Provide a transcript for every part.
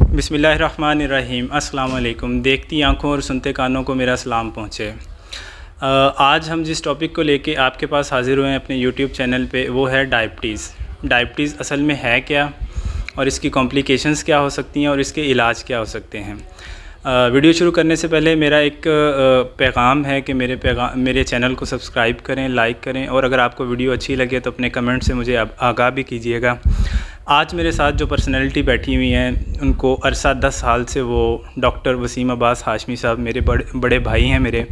बिस्मिल्लाहिर्रहमानिर्रहीम। अस्सलाम वालेकुम। देखती आँखों और सुनते कानों को मेरा सलाम पहुँचे। आज हम जिस टॉपिक को लेके आपके पास हाज़िर हुए हैं अपने यूट्यूब चैनल पे, वो है डायबिटीज़। डायबिटीज़ असल में है क्या और इसकी कॉम्प्लिकेशंस क्या हो सकती हैं और इसके इलाज क्या हो सकते हैं। वीडियो शुरू करने से पहले मेरा एक पैगाम है कि मेरे चैनल को सब्सक्राइब करें, लाइक करें और अगर आपको वीडियो अच्छी लगे तो अपने कमेंट से मुझे आगाह भी कीजिएगा। आज मेरे साथ जो पर्सनैलिटी बैठी हुई हैं, उनको अरसा 10 साल से वो डॉक्टर वसीम अब्बास हाशमी साहब मेरे बड़े भाई हैं। मेरे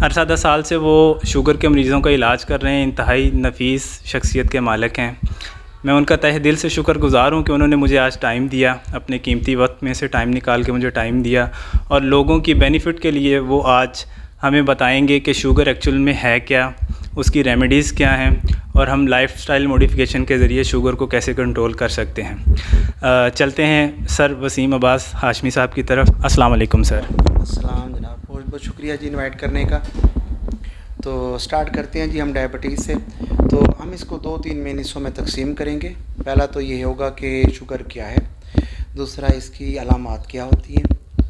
अरसा 10 साल से वो शुगर के मरीज़ों का इलाज कर रहे हैं। इंतहाई नफीस शख्सियत के मालिक हैं। मैं उनका तहे दिल से शुक्रगुज़ार हूँ कि उन्होंने मुझे आज टाइम दिया, अपने कीमती वक्त में से टाइम निकाल के मुझे टाइम दिया और लोगों की बेनिफिट के लिए वो आज हमें बताएंगे कि शुगर एक्चुअल में है क्या, उसकी रेमेडीज़ क्या हैं और हम लाइफस्टाइल मॉडिफिकेशन के ज़रिए शुगर को कैसे कंट्रोल कर सकते हैं। चलते हैं सर वसीम अब्बास हाशमी साहब की तरफ। अस्सलाम वालेकुम सर। अस्सलाम जनाब, बहुत बहुत शुक्रिया जी इनवाइट करने का। तो स्टार्ट करते हैं जी हम डायबिटीज़ से। तो हम इसको 2-3 मेन हिस्सों में तकसीम करेंगे। पहला तो ये होगा कि शुगर क्या है, दूसरा इसकी अलामात क्या होती हैं,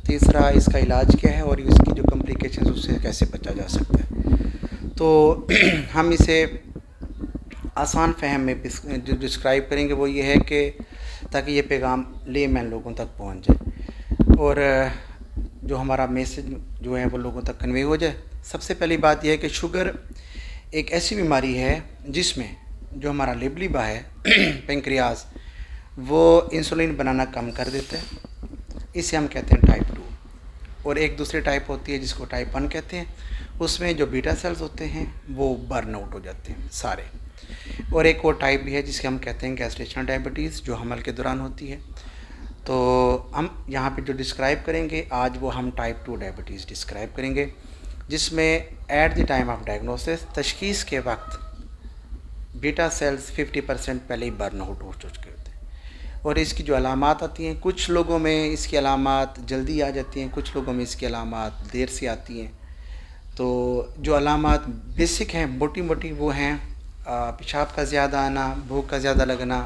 तीसरा इसका इलाज क्या है और इसकी जो कॉम्प्लिकेशंस उससे कैसे बचा जा सकता है। तो हम इसे आसान फहम में जो डिस्क्राइब करेंगे वो ये है कि ताकि ये पैगाम लेमैन लोगों तक पहुंच जाए और जो हमारा मैसेज जो है वो लोगों तक कन्वे हो जाए। सबसे पहली बात यह है कि शुगर एक ऐसी बीमारी है जिसमें जो हमारा लेबलिबा है पेंक्रियाज, वो इंसुलिन बनाना कम कर देता है। इसे हम कहते हैं टाइप 2। और एक दूसरी टाइप होती है जिसको टाइप 1 कहते हैं। उसमें जो बीटा सेल्स होते हैं वो बर्न आउट हो जाते हैं सारे। और एक और टाइप भी है जिसे हम कहते हैं गैस्ट्रेशनल डायबिटीज़, जो हमल के दौरान होती है। तो हम यहाँ पे जो डिस्क्राइब करेंगे आज वो हम टाइप 2 डायबिटीज़ डिस्क्राइब करेंगे, जिसमें at the time of diagnosis, तशखीस के वक्त, बीटा सेल्स 50% पहले ही बर्न आउट हो चुके होते हैं। और इसकी जो अलामात आती हैं, कुछ लोगों में इसकी अलामात जल्दी आ जाती हैं, कुछ लोगों में इसकी अलामात देर से आती हैं। तो जो अलामात बेसिक हैं, मोटी मोटी, वो हैं पेशाब का ज़्यादा आना, भूख का ज़्यादा लगना,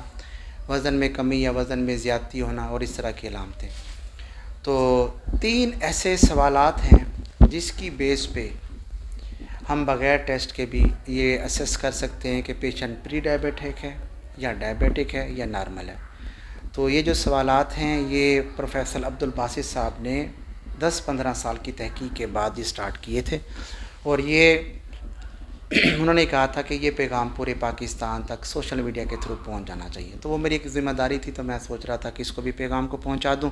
वज़न में कमी या वज़न में ज़्यादती होना और इस तरह की अलामतें। तो 3 ऐसे सवालात हैं जिसकी बेस पे हम बग़ैर टेस्ट के भी ये असेस कर सकते हैं कि पेशेंट प्री डायबिटिक है या डायबिटिक है या नॉर्मल है। तो ये जो सवालात हैं ये प्रोफेसर अब्दुल बासित साहब ने 10-15 साल की तहकीक के बाद ये स्टार्ट किए थे और ये उन्होंने कहा था कि ये पैगाम पूरे पाकिस्तान तक सोशल मीडिया के थ्रू पहुंच जाना चाहिए। तो वो मेरी एक ज़िम्मेदारी थी, तो मैं सोच रहा था कि इसको भी पैगाम को पहुंचा दूं।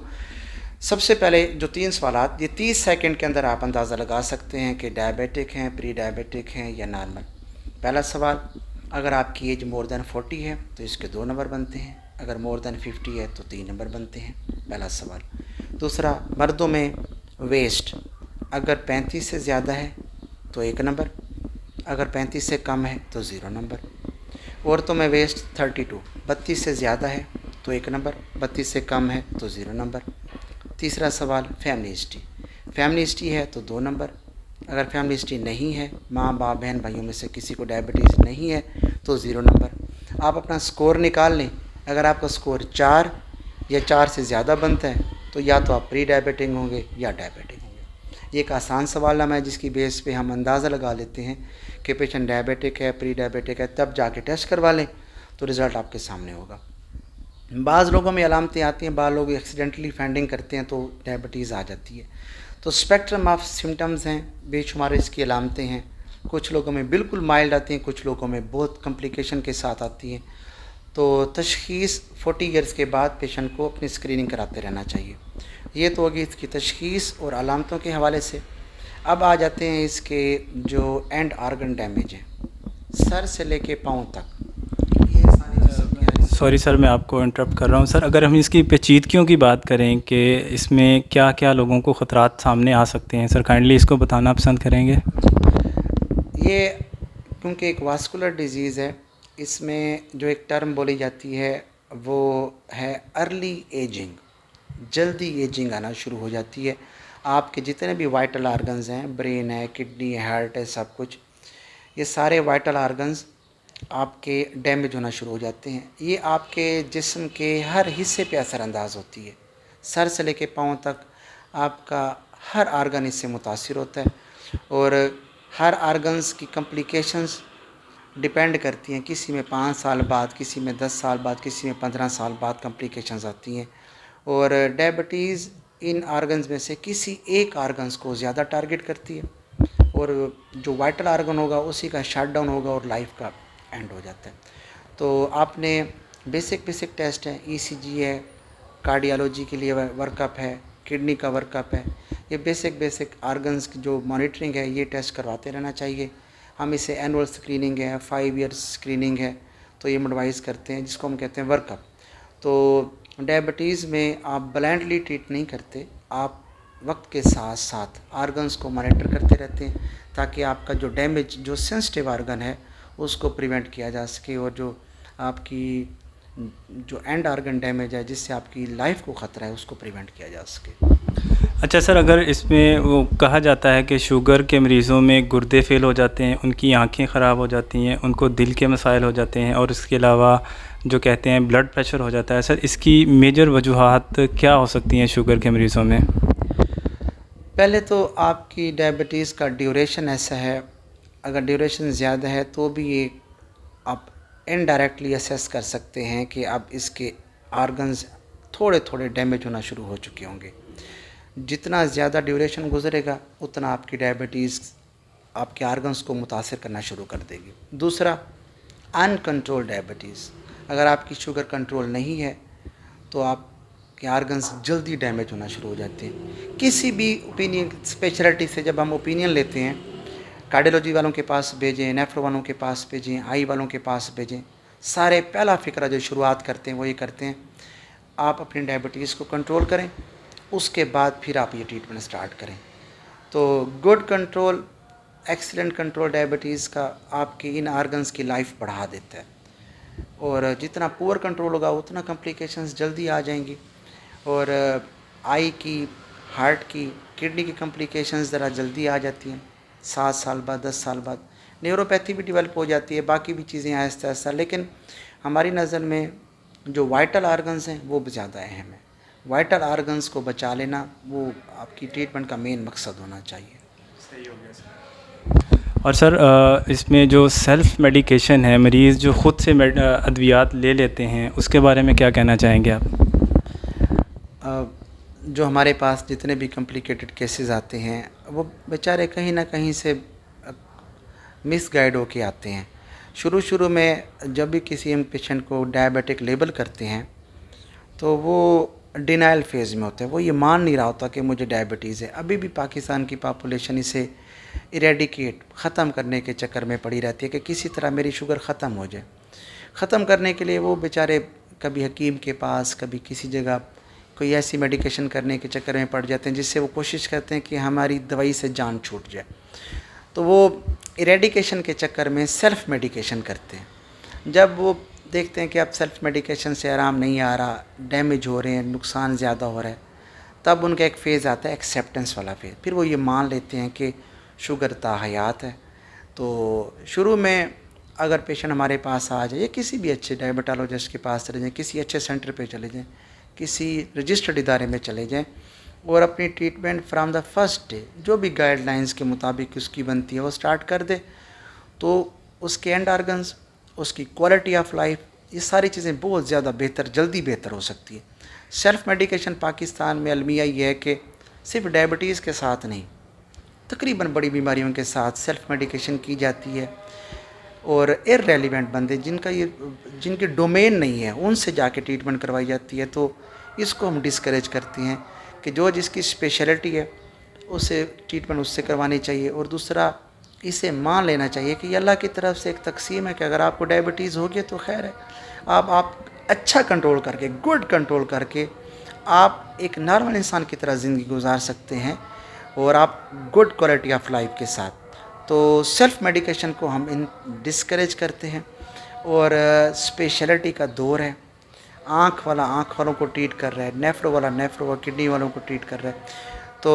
सबसे पहले जो 3 सवालात, ये 30 सेकंड के अंदर आप अंदाज़ा लगा सकते हैं कि डायबिटिक हैं, प्री डायबिटिक हैं या नॉर्मल। पहला सवाल, अगर आपकी एज मोर दैन 40 है तो इसके 2 नंबर बनते हैं, अगर मोर दैन 50 है तो 3 नंबर बनते हैं। पहला सवाल। दूसरा, मर्दों में वेस्ट अगर 35 से ज़्यादा है तो 1 नंबर, अगर 35 से कम है तो 0 नंबर। औरतों में वेस्ट 32 से ज़्यादा है तो 1 नंबर, 32 से कम है तो 0 नंबर। तीसरा सवाल, फैमिली हिस्ट्री। फैमिली हिस्ट्री है तो 2 नंबर, अगर फैमिली हिस्ट्री नहीं है, माँ बाप बहन भाइयों में से किसी को डायबिटीज़ नहीं है तो 0 नंबर। आप अपना स्कोर निकाल लें। अगर आपका स्कोर 4 या 4 से ज़्यादा बनता है तो या तो आप प्री डायबिटिक होंगे या डायबिटिक होंगे। ये एक आसान सवाल है जिसकी बेस पे हम अंदाज़ा लगा लेते हैं कि पेशेंट डायबिटिक है, प्री डायबिटिक है, तब जाके टेस्ट करवा लें तो रिज़ल्ट आपके सामने होगा। बाज़ लोगों में अलामतें आती हैं, बाज़ लोग एक्सीडेंटली फाइंडिंग करते हैं तो डायबिटीज़ आ जाती है। तो स्पेक्ट्रम ऑफ सिम्टम्स हैं, बेशुमार इसकी अलामतें हैं। कुछ लोगों में बिल्कुल माइल्ड आती हैं, कुछ लोगों में बहुत कॉम्प्लिकेशन के साथ आती हैं। तो तशख़ीस 40 ईयर्स के बाद पेशेंट को अपनी स्क्रीनिंग कराते रहना चाहिए। ये तो होगी इसकी तशख़ीस और अलामतों के हवाले से। अब आ जाते हैं इसके जो एंड आर्गन डैमेज है, सर से लेके पाँव तक। सॉरी सर, मैं आपको इंटरप्ट कर रहा हूँ सर। अगर हम इसकी पेचीदगियों की बात करें कि इसमें क्या क्या लोगों को ख़तरात सामने आ सकते हैं, सर काइंडली इसको बताना पसंद करेंगे। ये क्योंकि एक वास्कुलर डिजीज़ है, इसमें जो एक टर्म बोली जाती है वो है अर्ली एजिंग। जल्दी एजिंग आना शुरू हो जाती है। आपके जितने भी वाइटल आर्गन्स हैं, ब्रेन है, किडनी है, हार्ट है, सब कुछ, ये सारे वाइटल आर्गन्स आपके डैमेज होना शुरू हो जाते हैं। ये आपके जिस्म के हर हिस्से पे असरअंदाज होती है, सर से लेके पाँव तक आपका हर आर्गन इससे मुतासिर होता है, और हर आर्गन्स की कॉम्प्लिकेशंस डिपेंड करती हैं। किसी में 5 साल बाद, किसी में 10 साल बाद, किसी में 15 साल बाद कॉम्प्लिकेशंस आती हैं। और डायबिटीज़ इन आर्गन्स में से किसी एक आर्गन्स को ज़्यादा टारगेट करती है, और जो वाइटल आर्गन होगा उसी का शट डाउन होगा और लाइफ का एंड हो जाता है। तो आपने बेसिक टेस्ट है, ईसीजी है, कार्डियोलॉजी के लिए वर्कअप है, किडनी का वर्कअप है, ये बेसिक आर्गन्स की जो मॉनिटरिंग है ये टेस्ट करवाते रहना चाहिए। हम इसे एनुअल स्क्रीनिंग है, 5 ईयर्स स्क्रीनिंग है, तो ये एडवाइस करते हैं, जिसको हम कहते हैं वर्कअप। तो डायबिटीज़ में आप ब्लाइंडली ट्रीट नहीं करते, आप वक्त के साथ साथ आर्गन्स को मॉनिटर करते रहते हैं, ताकि आपका जो डैमेज, जो सेंसिटिव आर्गन है उसको प्रिवेंट किया जा सके, और जो आपकी जो एंड आर्गन डैमेज है जिससे आपकी लाइफ को ख़तरा है उसको प्रिवेंट किया जा सके। अच्छा सर, अगर इसमें वो कहा जाता है कि शुगर के मरीज़ों में गुर्दे फेल हो जाते हैं, उनकी आंखें ख़राब हो जाती हैं, उनको दिल के मसाइल हो जाते हैं, और इसके अलावा जो कहते हैं ब्लड प्रेशर हो जाता है, सर इसकी मेजर वजूहात क्या हो सकती हैं शुगर के मरीज़ों में? पहले तो आपकी डायबिटीज़ का ड्यूरेशन ऐसा है, अगर ड्यूरेशन ज़्यादा है तो भी ये आप इनडायरेक्टली असेस कर सकते हैं कि अब इसके आर्गन्स थोड़े थोड़े डैमेज होना शुरू हो चुके होंगे। जितना ज़्यादा ड्यूरेशन गुजरेगा उतना आपकी डायबिटीज़ आपके आर्गन्स को मुतासिर करना शुरू कर देगी। दूसरा, अनकंट्रोल डायबिटीज़, अगर आपकी शुगर कंट्रोल नहीं है तो आपके आर्गन्स जल्दी डैमेज होना शुरू हो जाते हैं। किसी भी ओपिनियन स्पेशलिटी से जब हम ओपिनियन लेते हैं, कार्डियोलॉजी वालों के पास भेजें, नेफ्रो वालों के पास भेजें, आई वालों के पास भेजें, सारे पहला फ़िक्रा जो शुरुआत करते हैं वो ये करते हैं, आप अपनी डायबिटीज़ को कंट्रोल करें, उसके बाद फिर आप ये ट्रीटमेंट स्टार्ट करें। तो good control, excellent control diabetes का आपके इन आर्गन्स की लाइफ बढ़ा देता है, और जितना पुअर कंट्रोल होगा उतना कॉम्प्लिकेशंस जल्दी आ जाएंगी, और आई की, हार्ट की, किडनी की कॉम्प्लिकेशंस ज़रा जल्दी आ जाती हैं 7 साल बाद, 10 साल बाद। न्यूरोपैथी भी डेवलप हो जाती है, बाकी भी चीज़ें आहिस्ता आहिस्ता, लेकिन हमारी नज़र में जो वाइटल आर्गन्स हैं वो ज़्यादा अहम है। वाइटल आर्गन्स को बचा लेना वो आपकी ट्रीटमेंट का मेन मकसद होना चाहिए। सही हो गया सर। और सर इसमें जो सेल्फ़ मेडिकेशन है, मरीज़ जो ख़ुद से अद्वियात ले लेते हैं, उसके बारे में क्या कहना चाहेंगे आप? जो हमारे पास जितने भी कॉम्प्लिकेटेड केसेस आते हैं वो बेचारे कहीं ना कहीं से मिसगाइड होके आते हैं। शुरू में जब भी किसी हम पेशेंट को डायबिटिक लेबल करते हैं तो वो डिनाइल फेज़ में होता है, वो ये मान नहीं रहा होता कि मुझे डायबिटीज़ है। अभी भी पाकिस्तान की पॉपुलेशन इसे इरेडिकेट, ख़त्म करने के चक्कर में पड़ी रहती है कि किसी तरह मेरी शुगर ख़त्म हो जाए। ख़त्म करने के लिए वो बेचारे कभी हकीम के पास, कभी किसी जगह कोई ऐसी मेडिकेशन करने के चक्कर में पड़ जाते हैं जिससे वो कोशिश करते हैं कि हमारी दवाई से जान छूट जाए। तो वो इरेडिकेशन के चक्कर में सेल्फ़ मेडिकेशन करते हैं। जब वो देखते हैं कि अब सेल्फ़ मेडिकेशन से आराम नहीं आ रहा, डैमेज हो रहे हैं, नुकसान ज़्यादा हो रहा है, तब उनका एक फ़ेज़ आता है एक्सेप्टेंस वाला फ़ेज़। फिर वो ये मान लेते हैं कि शुगर ताहयात है। तो शुरू में अगर पेशेंट हमारे पास आ जाए, किसी भी अच्छे डायबिटोलॉजिस्ट के पास चले जाएँ, किसी अच्छे सेंटर पे चले जाएँ, किसी रजिस्टर्ड इदारे में चले जाएँ, और अपनी treatment from the first day जो भी गाइडलाइंस के मुताबिक उसकी बनती है वो स्टार्ट कर दे, तो उसके एंड आर्गन्स, उसकी क्वालिटी ऑफ लाइफ, ये सारी चीज़ें बहुत ज़्यादा बेहतर, जल्दी बेहतर हो सकती है। सेल्फ़ मेडिकेशन पाकिस्तान में अलमिया ये है कि सिर्फ डायबिटीज़ के साथ नहीं, तकरीबन बड़ी बीमारियों के साथ सेल्फ़ मेडिकेशन की जाती है, और इररेलेवेंट बंदे जिनके डोमेन नहीं है उनसे जाके ट्रीटमेंट करवाई जाती है। तो इसको हम डिस्करेज करते हैं कि जो जिसकी स्पेशलिटी है उसे ट्रीटमेंट उससे करवानी चाहिए। और दूसरा, इसे मान लेना चाहिए कि अल्लाह की तरफ से एक तकसीम है कि अगर आपको डायबिटीज़ होगी तो खैर है, आप अच्छा कंट्रोल करके, गुड कंट्रोल करके आप एक नॉर्मल इंसान की तरह ज़िंदगी गुजार सकते हैं, और आप गुड क्वालिटी ऑफ लाइफ के साथ। तो सेल्फ़ मेडिकेशन को हम डिस्करेज करते हैं, और स्पेशलिटी का दौर है। आँख वाला आँख वालों को ट्रीट कर रहा है, नेफ्रो वाला नेफ्रो, किडनी वालों को ट्रीट कर रहा है। तो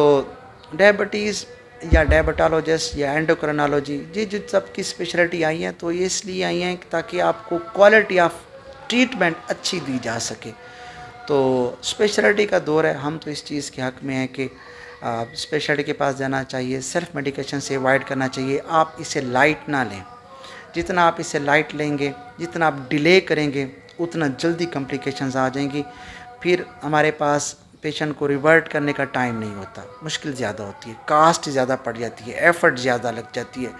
डायबिटीज़ या डायबिटोलॉजिस्ट या एंडोक्रिनोलॉजी, ये जो सब की स्पेशलिटी आई हैं तो ये इसलिए आई हैं ताकि आपको क्वालिटी ऑफ ट्रीटमेंट अच्छी दी जा सके। तो स्पेशलिटी का दौर है, हम तो इस चीज़ के हक़ में हैं कि स्पेशलिटी के पास जाना चाहिए, सेल्फ़ मेडिकेशन से अवॉइड करना चाहिए। आप इसे लाइट ना लें, जितना आप इसे लाइट लेंगे, जितना आप डिले करेंगे, उतना जल्दी कॉम्प्लिकेशंस आ जाएंगी। फिर हमारे पास पेशेंट को रिवर्ट करने का टाइम नहीं होता, मुश्किल ज़्यादा होती है, कास्ट ज़्यादा पड़ जाती है, एफ़र्ट ज़्यादा लग जाती है,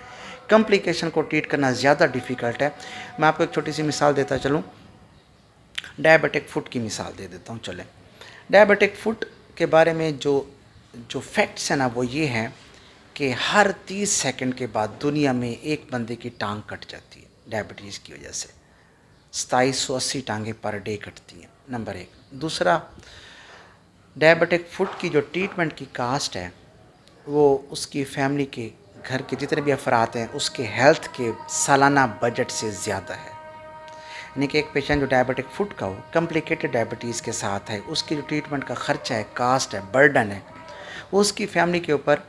कॉम्प्लिकेशन को ट्रीट करना ज़्यादा डिफ़िकल्ट है। मैं आपको एक छोटी सी मिसाल देता चलूँ, डायबिटिक फुट की मिसाल दे देता हूँ। चलें, डायबिटिक फुट के बारे में जो फैक्ट्स हैं ना, वो ये हैं कि हर 30 सेकंड के बाद दुनिया में एक बंदे की टांग कट जाती है डायबिटीज़ की वजह से। 2780 टांगें पर डे कटती हैं, नंबर एक। दूसरा, डायबिटिक फुट की जो ट्रीटमेंट की कास्ट है, वो उसकी फैमिली के, घर के जितने भी अफराद हैं, उसके हेल्थ के सालाना बजट से ज़्यादा है। यानी कि एक पेशेंट जो डायबिटिक फुट का हो, कॉम्प्लिकेटेड डायबिटीज़ के साथ है, उसकी जो ट्रीटमेंट का ख़र्चा है, कास्ट है, बर्डन है, वो उसकी फैमिली के ऊपर,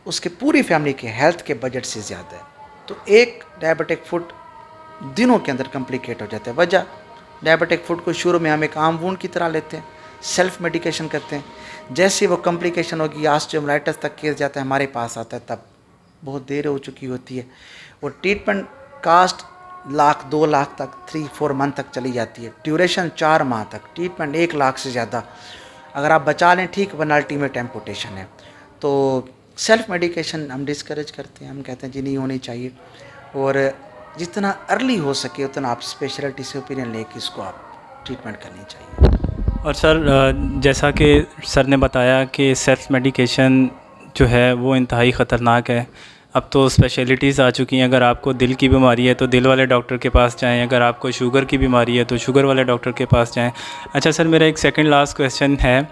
उसके पूरी फैमिली के हेल्थ के बजट से ज़्यादा है। तो एक डायबिटिक फुट दिनों के अंदर कॉम्प्लिकेट हो जाता है। वजह, डायबिटिक फुट को शुरू में हम एक आम वूंड की तरह लेते हैं, सेल्फ मेडिकेशन करते हैं। जैसे वो कॉम्प्लिकेशन होगी, ऑस्टियोमाइलाइटिस तक केस जाता है, हमारे पास आता है, तब बहुत देर हो चुकी होती है। और ट्रीटमेंट कास्ट लाख 2 लाख तक 3-4 मंथ तक चली जाती है, ड्यूरेशन 4 माह तक, ट्रीटमेंट 1 लाख से ज़्यादा अगर आप बचा लें, ठीक, वरना अल्टीमेट एम्पुटेशन है। तो सेल्फ मेडिकेशन हम डिस्करेज करते हैं, हम कहते हैं जी नहीं होनी चाहिए, और जितना अर्ली हो सके उतना आप स्पेशलिटी से ओपिनियन लेके इसको आप ट्रीटमेंट करनी चाहिए। और सर जैसा कि सर ने बताया कि सेल्फ मेडिकेशन जो है वो इंतहाई ख़तरनाक है। अब तो स्पेशलिटीज़ आ चुकी हैं, अगर आपको दिल की बीमारी है तो दिल वाले डॉक्टर के पास जाएं, अगर आपको शुगर की बीमारी है तो शुगर वाले डॉक्टर के पास जाएं। अच्छा सर, मेरा एक सेकंड लास्ट क्वेश्चन है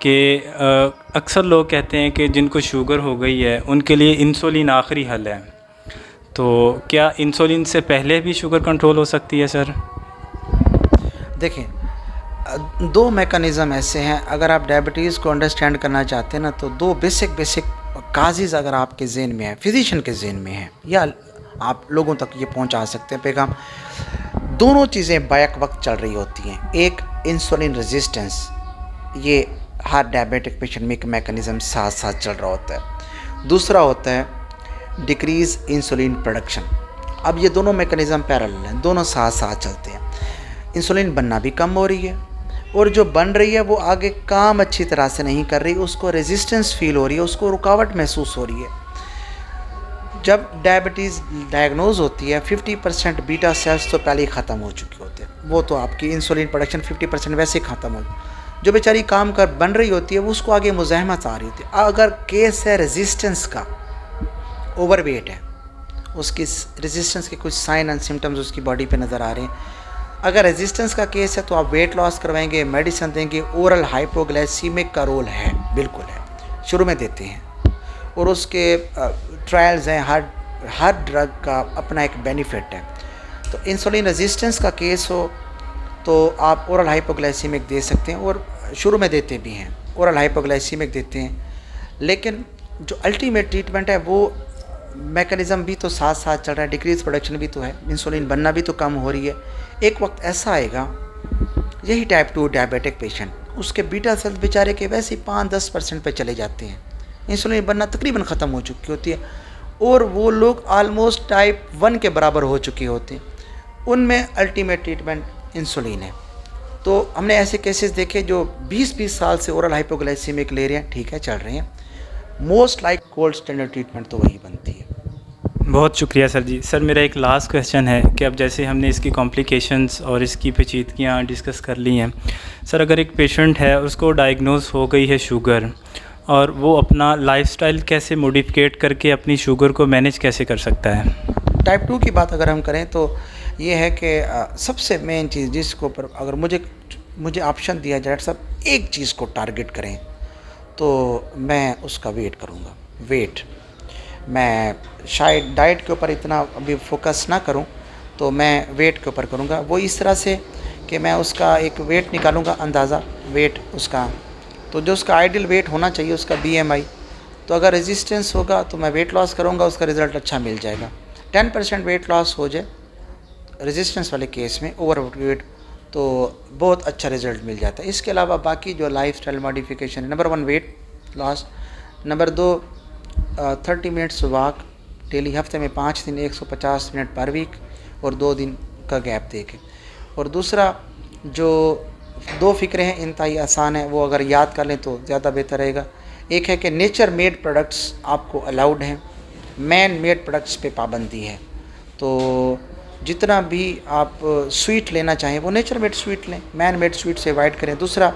कि अक्सर लोग कहते हैं कि जिनको शुगर हो गई है उनके लिए इंसुलिन आखिरी हल है, तो क्या इंसुलिन से पहले भी शुगर कंट्रोल हो सकती है सर? देखें, 2 मैकेनिज़्म ऐसे हैं, अगर आप डायबिटीज़ को अंडरस्टैंड करना चाहते हैं ना, तो 2 बेसिक काजेज़ अगर आपके ज़हन में है, फिजिशियन के ज़हन में है, या आप लोगों तक ये पहुंचा सकते हैं पैगाम, दोनों चीज़ें बैक वक्त चल रही होती हैं। एक इंसुलिन रेजिस्टेंस, ये हर डायबिटिक पेशेंट में एक मैकेनिज़्म साथ साथ चल रहा होता है। दूसरा होता है डिक्रीज़ इंसुलिन प्रोडक्शन। अब ये दोनों मैकेनिज़्म पैरेलल हैं, दोनों साथ साथ चलते हैं। इंसुलिन बनना भी कम हो रही है, और जो बन रही है वो आगे काम अच्छी तरह से नहीं कर रही, उसको रेजिस्टेंस फील हो रही है, उसको रुकावट महसूस हो रही है। जब डायबिटीज़ डायग्नोज होती है, 50% बीटा सेल्स तो पहले ही ख़त्म हो चुके होते हैं, वो तो आपकी इंसुलिन प्रोडक्शन 50% वैसे ही ख़त्म हो, जो बेचारी काम कर बन रही होती है वो उसको आगे मुज़ाहमत आ रही होती है। अगर केस है रेजिस्टेंस का, ओवरवेट है, उसकी रेजिस्टेंस के कुछ साइन एंड सिम्टम्स उसकी बॉडी पे नज़र आ रहे हैं, अगर रेजिस्टेंस का केस है तो आप वेट लॉस करवाएंगे, मेडिसिन देंगे, ओरल हाइपोग्लाइसीमिक का रोल है, बिल्कुल है, शुरू में देते हैं, और उसके ट्रायल्स हैं, हर ड्रग का अपना एक बेनिफिट है। तो इंसुलिन रेजिस्टेंस का केस हो तो आप ओरल हाइपोग्लाइसीमिक दे सकते हैं, और शुरू में देते भी हैं, ओरल हाइपोग्लाइसीमिक देते हैं। लेकिन जो अल्टीमेट ट्रीटमेंट है वो मैकेनिज़्म भी तो साथ साथ चल रहा है, डिक्रीज प्रोडक्शन भी तो है, इंसुलिन बनना भी तो कम हो रही है। एक वक्त ऐसा आएगा, यही टाइप 2 डायबिटिक पेशेंट, उसके बीटा सेल्स बेचारे के वैसे ही 5-10% पे चले जाते हैं, इंसुलिन बनना तकरीबन ख़त्म हो चुकी होती है, और वो लोग आलमोस्ट टाइप 1 के बराबर हो चुके होते हैं, उनमें अल्टीमेट ट्रीटमेंट इंसुलिन है। तो हमने ऐसे केसेस देखे जो 20-20 साल से ओरल हाइपोग्लाइसीमिक ले रहे हैं, ठीक है, चल रहे हैं, most like gold standard treatment तो वही बनती है। बहुत शुक्रिया सर जी। सर मेरा एक लास्ट क्वेश्चन है कि अब जैसे हमने इसकी कॉम्प्लिकेशंस और इसकी पेचीदगियाँ डिस्कस कर ली हैं, सर अगर एक पेशेंट है उसको डायग्नोज हो गई है शुगर, और वो अपना लाइफस्टाइल कैसे मॉडिफिकेट करके अपनी शुगर को मैनेज कैसे कर सकता है? टाइप 2 की बात अगर हम करें तो ये है कि सबसे मेन चीज़ जिसको पर अगर मुझे ऑप्शन दिया जाए सब एक चीज़ को टारगेट करें तो मैं उसका वेट करूँगा। वेट, मैं शायद डाइट के ऊपर इतना अभी फोकस ना करूँ, तो मैं वेट के ऊपर करूँगा। वो इस तरह से कि मैं उसका एक वेट निकालूँगा, अंदाज़ा वेट उसका, तो जो उसका आइडियल वेट होना चाहिए उसका BMI, तो अगर रेजिस्टेंस होगा तो मैं वेट लॉस करूँगा, उसका रिज़ल्ट अच्छा मिल जाएगा। 10% वेट लॉस हो जाए रेजिस्टेंस वाले केस में, ओवर वेट, तो बहुत अच्छा रिज़ल्ट मिल जाता है। इसके अलावा बाकी जो लाइफस्टाइल मॉडिफिकेशन है, number 1 weight loss, number 2 30 minutes walk daily, हफ्ते में 5 दिन 150 मिनट पर वीक और 2 दिन का गैप दे के। और दूसरा जो 2 फ़िक्रे हैं इंतहाई आसान है, वो अगर याद कर लें तो ज़्यादा बेहतर रहेगा। एक है कि नेचर मेड प्रोडक्ट्स आपको अलाउड हैं, मैन मेड प्रोडक्ट्स पे पाबंदी है। तो जितना भी आप स्वीट लेना चाहें वो नेचर मेड स्वीट लें, मैन मेड स्वीट से अवॉइड करें। दूसरा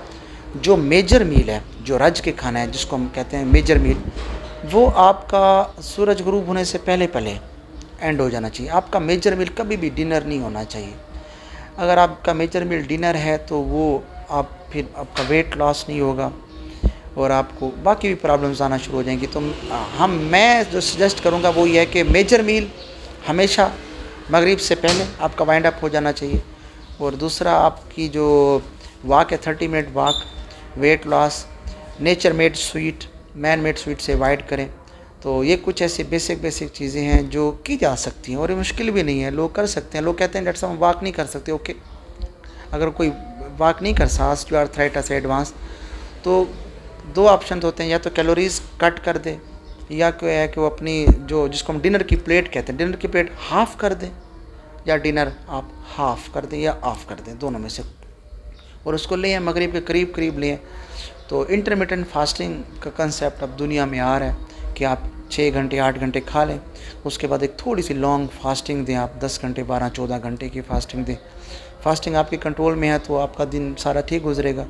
जो मेजर मील है, जो रज के खाना है जिसको हम कहते हैं मेजर मील, वो आपका सूरज गुरूब होने से पहले पहले एंड हो जाना चाहिए। आपका मेजर मील कभी भी डिनर नहीं होना चाहिए। अगर आपका मेजर मील डिनर है तो वो फिर आपका वेट लॉस नहीं होगा और आपको बाकी भी प्रॉब्लम्स आना शुरू हो जाएंगी। तो मैं जो सजेस्ट करूँगा वो ये है कि मेजर मील हमेशा मगरिब से पहले आपका वाइंड अप हो जाना चाहिए। और दूसरा आपकी जो वॉक है 30 minute walk, weight loss, nature made sweet, man made sweet से अवॉइड करें। तो ये कुछ ऐसी बेसिक चीज़ें हैं जो की जा सकती हैं और ये मुश्किल भी नहीं है, लोग कर सकते हैं। लोग कहते हैं डॉक्टर साहब हम वॉक नहीं कर सकते। ओके, अगर कोई वॉक नहीं कर सकता, ऑस्टियोआर्थराइटिस एडवांस, तो 2 ऑप्शन होते हैं, या तो कैलोरीज कट कर दे, या क्या है कि वो अपनी जो जिसको हम डिनर की प्लेट कहते हैं, डिनर की प्लेट हाफ़ कर दें, या डिनर आप हाफ़ कर दें या ऑफ कर दें, दोनों में से, और उसको लें मगरिब के करीब लें। तो इंटरमिटेंट फास्टिंग का कंसेप्ट अब दुनिया में आ रहा है कि आप 6 घंटे 8 घंटे खा लें, उसके बाद एक थोड़ी सी लॉन्ग फास्टिंग दें, आप 10 घंटे 12-14 घंटे की फास्टिंग दें। फास्टिंग आपके कंट्रोल में है तो आपका दिन सारा ठीक गुजरेगा।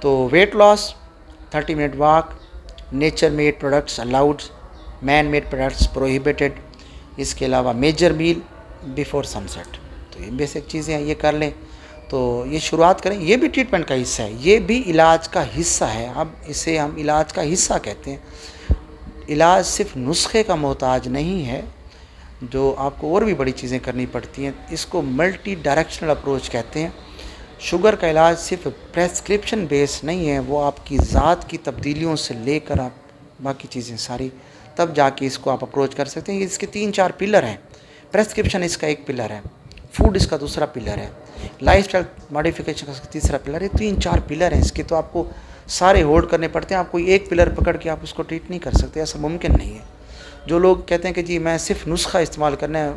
तो weight loss, 30 minute walk, nature made products allowed, man made products prohibited. इसके अलावा मेजर मील बिफोर सनसेट। तो ये बेसिक चीज़ें हैं, ये कर लें तो ये शुरुआत करें। ये भी ट्रीटमेंट का हिस्सा है, ये भी इलाज का हिस्सा है। अब इसे हम इलाज का हिस्सा कहते हैं। इलाज सिर्फ नुस्खे का मोहताज नहीं है, जो आपको और भी बड़ी चीज़ें करनी पड़ती हैं। इसको मल्टी डायरेक्शनल अप्रोच कहते हैं। शुगर का इलाज सिर्फ प्रेस्क्रिप्शन बेस नहीं है, वो आपकी ज़ात की तब्दीलियों से लेकर आप बाकी चीज़ें सारी, तब जाके इसको आप अप्रोच कर सकते हैं। इसके 3-4 पिलर हैं। प्रेस्क्रिप्शन इसका एक पिलर है, फूड इसका दूसरा पिलर है, लाइफस्टाइल मॉडिफिकेशन का तीसरा पिलर है। 3-4 पिलर हैं इसके, तो आपको सारे होल्ड करने पड़ते हैं। आप कोई एक पिलर पकड़ के आप उसको ट्रीट नहीं कर सकते, ऐसा मुमकिन नहीं है। जो लोग कहते हैं कि जी मैं सिर्फ नुस्खा इस्तेमाल करना है,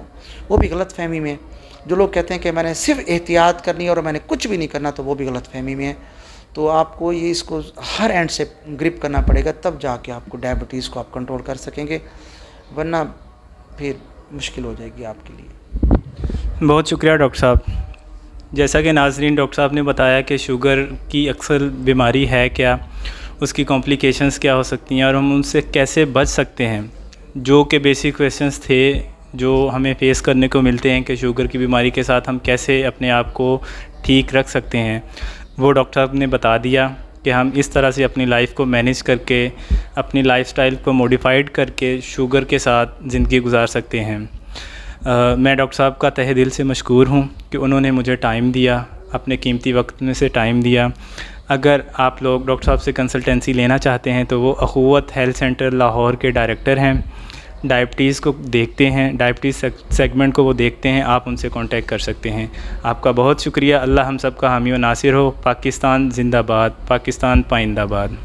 वो भी गलत फहमी में है। जो लोग कहते हैं कि मैंने सिर्फ एहतियात करनी है और मैंने कुछ भी नहीं करना, तो वो भी गलत फहमी में है। तो आपको ये इसको हर एंड से ग्रिप करना पड़ेगा, तब जाके आपको डायबिटीज़ को आप कंट्रोल कर सकेंगे, वरना फिर मुश्किल हो जाएगी आपके लिए। बहुत शुक्रिया डॉक्टर साहब। जैसा कि नाज़रीन डॉक्टर साहब ने बताया कि शुगर की अक्सर बीमारी है क्या, उसकी कॉम्प्लिकेशंस क्या हो सकती हैं और हम उनसे कैसे बच सकते हैं, जो कि बेसिक क्वेश्चंस थे जो हमें फेस करने को मिलते हैं कि शुगर की बीमारी के साथ हम कैसे अपने आप को ठीक रख सकते हैं, वो डॉक्टर साहब ने बता दिया कि हम इस तरह से अपनी लाइफ को मैनेज करके, अपनी लाइफस्टाइल को मॉडिफाइड करके शुगर के साथ ज़िंदगी गुजार सकते हैं। मैं डॉक्टर साहब का तहे दिल से मशकूर हूँ कि उन्होंने मुझे टाइम दिया, अपने कीमती वक्त में से टाइम दिया। अगर आप लोग डॉक्टर साहब से कंसल्टेंसी लेना चाहते हैं तो वो अखुवत हेल्थ सेंटर लाहौर के डायरेक्टर हैं, डायबिटीज़ को देखते हैं, डायबिटीज़ सेगमेंट को वो देखते हैं। आप उनसे कांटेक्ट कर सकते हैं। आपका बहुत शुक्रिया। अल्लाह हम सब का हामी व नासिर हो। पाकिस्तान जिंदाबाद, पाकिस्तान पाइंदाबाद।